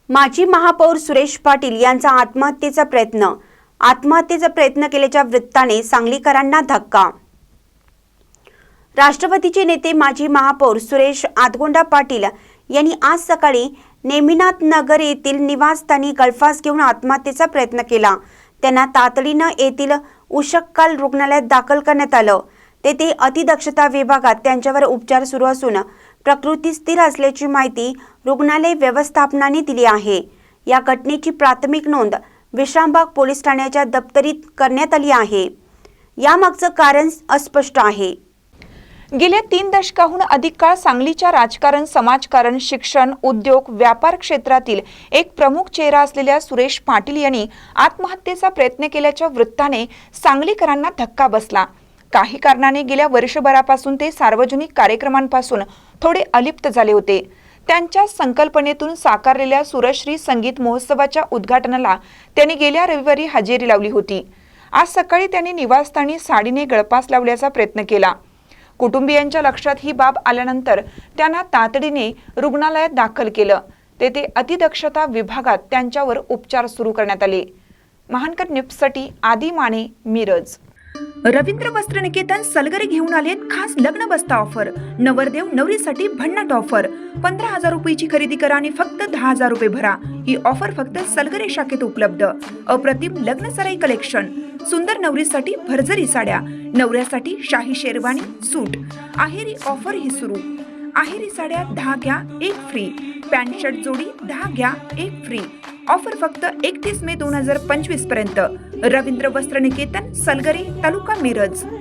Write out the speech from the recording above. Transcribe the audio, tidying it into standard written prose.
माजी महापौर सुरेश पाटील यांचा आत्महत्येचा प्रयत्न केल्याच्या वृत्ताने सांगलीकरांना धक्का। राष्ट्रवादीचे नेते माजी महापौर सुरेश आदगोंडा पाटील यांनी आज सकाळी नेमिनाथ नगर येथील निवासस्थानी गळफास घेऊन आत्महत्येचा प्रयत्न केला। त्यांना तातडीने येथील उशक्काल रुग्णालयात दाखल करण्यात आलं। तेथे अतिदक्षता विभागात त्यांच्यावर उपचार सुरू असून प्रकृती स्थिर असल्याची माहिती रुग्णालय व्यवस्थापनाने दिली आहे। या घटनेची प्राथमिक नोंद विश्रामबाग पोलीस ठाण्याच्या दप्तरीत करण्यात आली आहे। यामागचं कारण अस्पष्ट आहे। गेल्या 3 दशकाहून अधिक काळ सांगलीच्या राजकारण, समाजकारण, शिक्षण, उद्योग, व्यापार क्षेत्रातील एक प्रमुख चेहरा असलेल्या सुरेश पाटील यांनी आत्महत्येचा प्रयत्न केल्याच्या वृत्ताने सांगलीकरांना धक्का बसला। काही कारणाने गेल्या वर्षभरापासून ते सार्वजनिक कार्यक्रमांपासून थोडे अलिप्त झाले होते। त्यांच्या संकल्पनेतून साकारलेल्या सूरश्री संगीत महोत्सवाच्या उद्घाटनाला त्यांनी गेल्या रविवारी हजेरी लावली होती। आज सकाळी त्यांनी निवासस्थानी साडीने गळफास लावण्याचा प्रयत्न केला। कुटुंबियांच्या लक्षात ही बाब आल्यानंतर त्यांना तातडीने रुग्णालयात दाखल केलं। तेथे अतिदक्षता विभागात त्यांच्यावर उपचार सुरू करण्यात आले। महानकर न्यूजसाठी आदी माने, मिरज। रवींद्र वस्त्र निकेतन सलगरे घेऊन आलेत खास लग्न बस्ता ऑफर। नवरदेव नवरीसाठी भन्नाट ऑफर। 15,000 रुपयाची खरेदी करा आणि फक्त 10,000 रुपये भरा। ही ऑफर फक्त सलगरे शाखेत उपलब्ध। अप्रतिम लग्न सराई कलेक्शन, सुंदर नवरीसाठी भरजरी साड्या, नवऱ्यासाठी शाही शेरवानी, सूट। आहेरी ऑफर ही सुरू। आहेरी साड्या 10 घ्या 1 फ्री। पॅन्ट शर्ट जोडी 10 घ्या 1 फ्री। ऑफर फक्त 31 मे 2025 पर्यंत। रवींद्र वस्त्र निकेतन, सलगरे, तालुका मिरज।